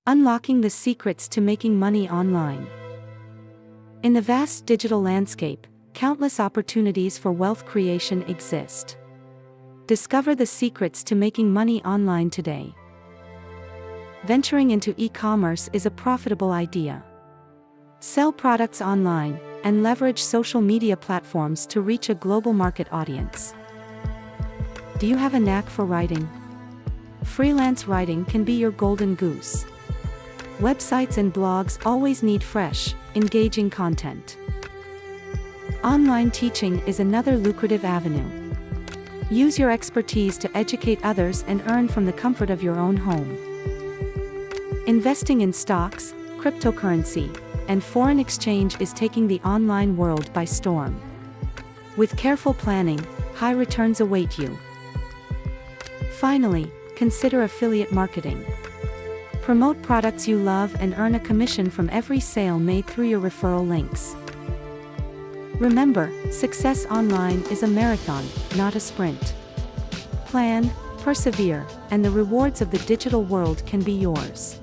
Unlocking the secrets to making money online. In the vast digital landscape, countless opportunities for wealth creation exist. Discover the secrets to making money online today. Venturing into e-commerce is a profitable idea. Sell products online and leverage social media platforms to reach a global market audience. Do you have a knack for writing? Freelance writing can be your golden goose. Websites and blogs always need fresh, engaging content. Online teaching is another lucrative avenue. Use your expertise to educate others and earn from the comfort of your own home. Investing in stocks, cryptocurrency, and foreign exchange is taking the online world by storm. With careful planning, high returns await you. Finally, consider affiliate marketing. Promote products you love and earn a commission from every sale made through your referral links. Remember, success online is a marathon, not a sprint. Plan, persevere, and the rewards of the digital world can be yours.